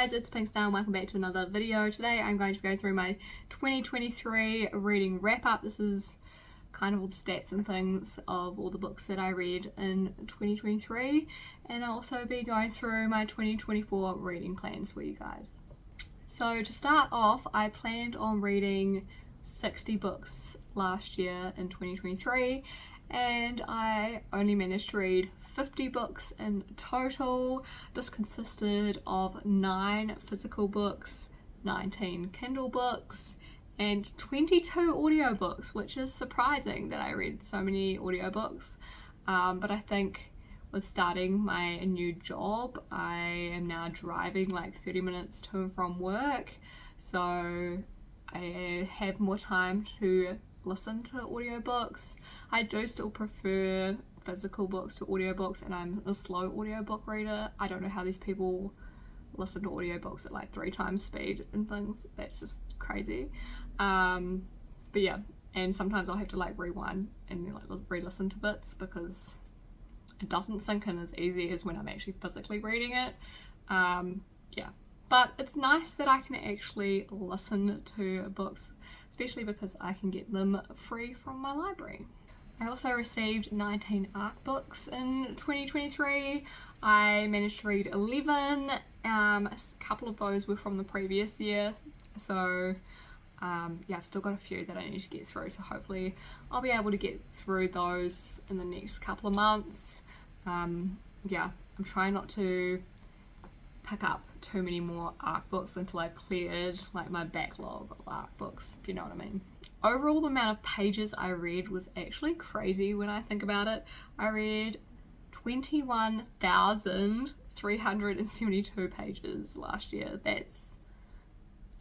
guys, it's Pinkstar and welcome back to another video. Today I'm going to be going through my 2023 reading wrap up. This is kind of all the stats and things of all the books that I read in 2023, and I'll also be going through my 2024 reading plans for you guys. So to start off, I planned on reading 60 books last year in 2023, and I only managed to read 50 books in total. This consisted of 9 physical books, 19 Kindle books, and 22 audiobooks, which is surprising that I read so many audiobooks. But I think with starting my new job, I am now driving like 30 minutes to and from work, so I have more time to listen to audiobooks. I do still prefer physical books to audiobooks, and I'm a slow audiobook reader. I don't know how these people listen to audiobooks at like 3 times speed and things. That's just crazy. But yeah, and sometimes I'll have to like rewind and like re-listen to bits because it doesn't sink in as easy as when I'm actually physically reading it. Yeah, but it's nice that I can actually listen to books, especially because I can get them free from my library. I also received 19 ARC books in 2023. I managed to read 11. A couple of those were from the previous year, so yeah, I've still got a few that I need to get through, so hopefully I'll be able to get through those in the next couple of months. Yeah, I'm trying not to pick up too many more ARC books until I've cleared like my backlog of ARC books, if you know what I mean. Overall, the amount of pages I read was actually crazy when I think about it. I read 21,372 pages last year. That's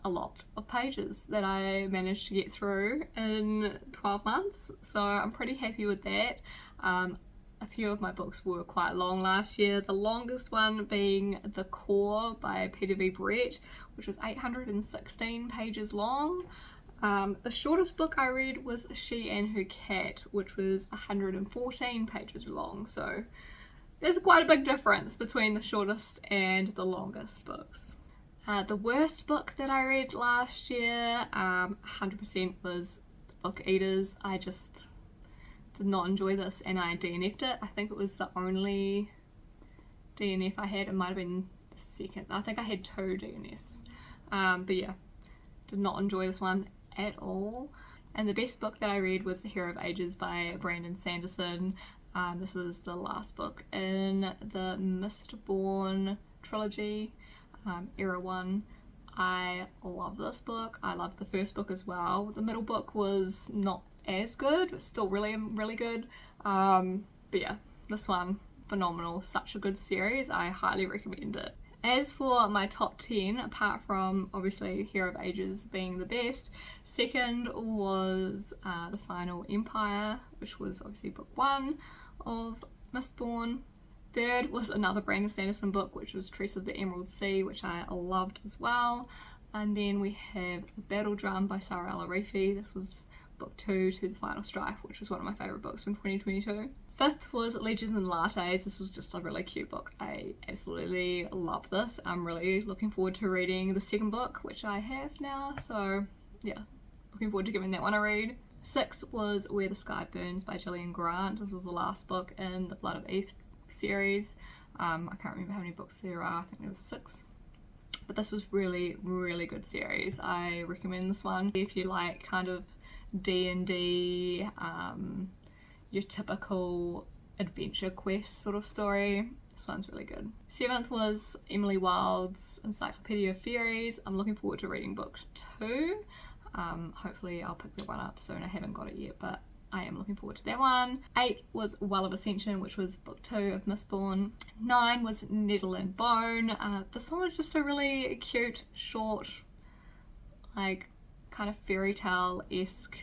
a lot of pages that I managed to get through in 12 months, so I'm pretty happy with that. A few of my books were quite long last year, the longest one being The Core by Peter V. Brett, which was 816 pages long. The shortest book I read was She and Her Cat, which was 114 pages long, so there's quite a big difference between the shortest and the longest books. The worst book that I read last year, 100% was Book Eaters. I just did not enjoy this, and I DNF'd it. I think it was the only DNF I had. It might have been the second. I think I had 2 DNFs. But yeah, did not enjoy this one at all. And the best book that I read was The Hero of Ages by Brandon Sanderson. This was the last book in the Mistborn trilogy, Era 1. I love this book. I loved the first book as well. The middle book was not as good, but still really good. But yeah, this one, phenomenal. Such a good series. I highly recommend it. As for my top 10, apart from obviously Hero of Ages being the best, second was The Final Empire, which was obviously book 1 of Mistborn. Third was another Brandon Sanderson book, which was Tress of the Emerald Sea, which I loved as well. And then we have The Battle Drum by Sara El-Arifi. This was book 2 to The Final Strife, which was one of my favourite books from 2022. Fifth was Legends and Lattes. This was just a really cute book. I absolutely love this. I'm really looking forward to reading the second book, which I have now, so yeah, looking forward to giving that one a read. Sixth was Where the Sky Burns by Gillian Grant. This was the last book in the Blood of Earth series. I can't remember how many books there are. I think there was 6. But this was really good series. I recommend this one if you like kind of D&D, your typical adventure quest sort of story. This one's really good. 7th was Emily Wilde's Encyclopedia of Fairies. I'm looking forward to reading book 2. Hopefully I'll pick that one up soon. I haven't got it yet, but I am looking forward to that one. 8 was Well of Ascension, which was book 2 of Mistborn. 9 was Nettle and Bone. This one was just a really cute, short, like kind of fairy tale-esque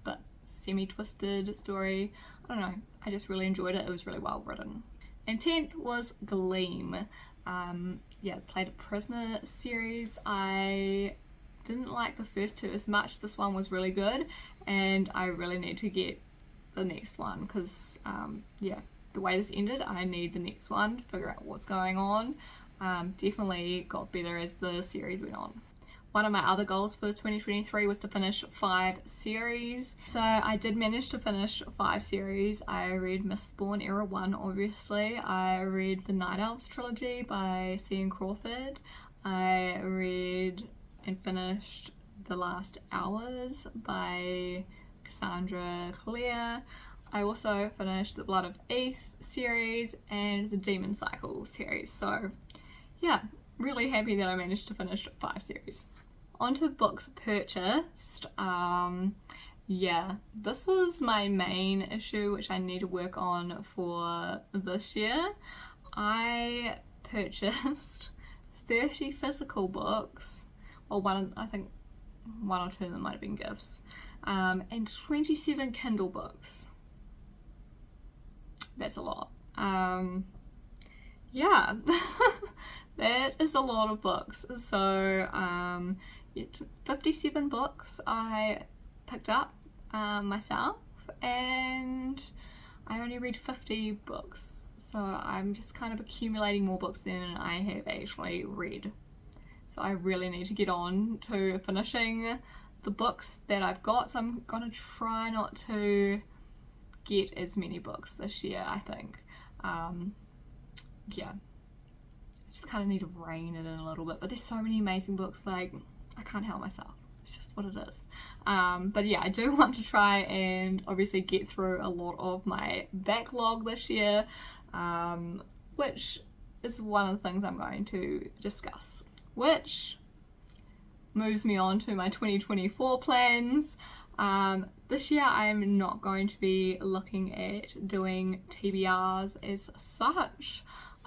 but semi-twisted story. I don't know, I just really enjoyed it. It was really well written. And 10th was Gleam. Yeah, Played a Prisoner series. I didn't like the first 2 as much. This one was really good, and I really need to get the next one because yeah, the way this ended, I need the next one to figure out what's going on. definitely got better as the series went on. One of my other goals for 2023 was to finish 5 series. So I did manage to finish 5 series. I read Mistborn Era 1, obviously. I read the Night Elves trilogy by C.N. Crawford. I read and finished The Last Hours by Cassandra Clare. I also finished the Blood of Eth series and the Demon Cycle series. So yeah, really happy that I managed to finish 5 series. Onto books purchased. Yeah, this was my main issue, which I need to work on for this year. I purchased 30 physical books. Well, I think one or two of them might have been gifts. And 27 Kindle books. That's a lot. Yeah, that is a lot of books. So 57 books I picked up myself, and I only read 50 books. So I'm just kind of accumulating more books than I have actually read. So I really need to get on to finishing the books that I've got. So I'm gonna try not to get as many books this year, I think. Yeah, I just kind of need to rein it in a little bit, but there's so many amazing books, like I can't help myself. It's just what it is. But yeah, I do want to try and obviously get through a lot of my backlog this year, which is one of the things I'm going to discuss, which moves me on to my 2024 plans. This year I am not going to be looking at doing TBRs as such.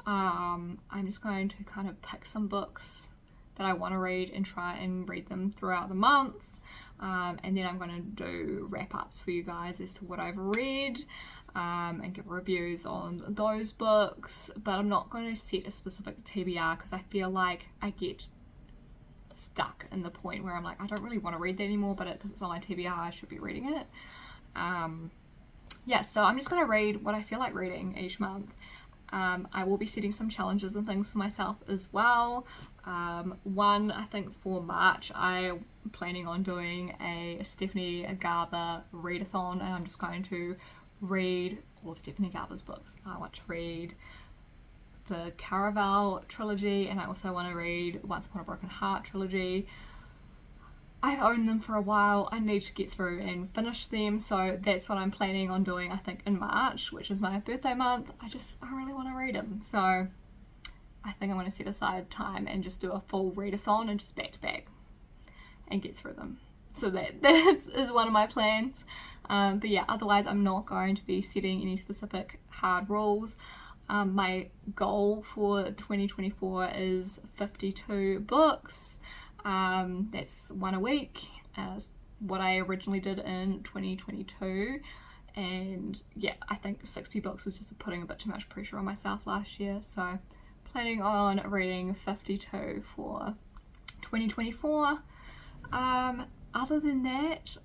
I'm just going to kind of pick some books that I want to read and try and read them throughout the months, and then I'm going to do wrap-ups for you guys as to what I've read, and give reviews on those books. But I'm not going to set a specific TBR because I feel like I get stuck in the point where I'm like, I don't really want to read that anymore, but because it's on my TBR I should be reading it. Yeah, so I'm just going to read what I feel like reading each month. I will be setting some challenges and things for myself as well. One, I think for March, I'm planning on doing a Stephanie Garber readathon, and I'm just going to read all of Stephanie Garber's books. I want to read the Caraval trilogy, and I also want to read Once Upon a Broken Heart trilogy. I've owned them for a while. I need to get through and finish them, so that's what I'm planning on doing, I think, in March, which is my birthday month. I really want to read them, so I think I'm going to set aside time and just do a full readathon and just back to back and get through them. So that is one of my plans. But yeah, otherwise I'm not going to be setting any specific hard rules. My goal for 2024 is 52 books. That's one a week, as what I originally did in 2022. And yeah, I think 60 books was just putting a bit too much pressure on myself last year. So planning on reading 52 for 2024. Other than that,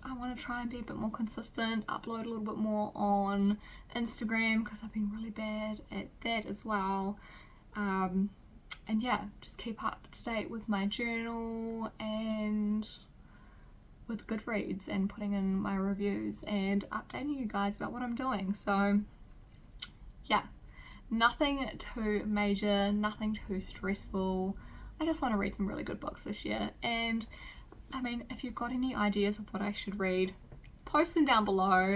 I want to try and be a bit more consistent, upload a little bit more on Instagram because I've been really bad at that as well. And yeah, just keep up to date with my journal and with Goodreads and putting in my reviews and updating you guys about what I'm doing. So yeah, nothing too major, nothing too stressful. I just want to read some really good books this year. And I mean, if you've got any ideas of what I should read, post them down below.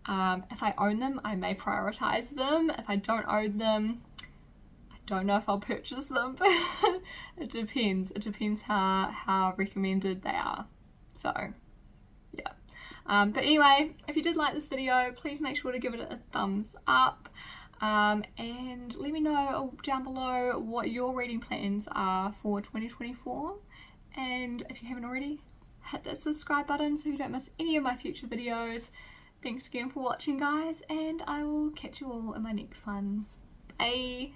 If I own them, I may prioritize them. If I don't own them, I don't know if I'll purchase them. It depends. It depends how recommended they are. So yeah. But anyway, if you did like this video, please make sure to give it a thumbs up. And let me know down below what your reading plans are for 2024. And if you haven't already, hit that subscribe button so you don't miss any of my future videos. Thanks again for watching, guys, and I will catch you all in my next one. Bye!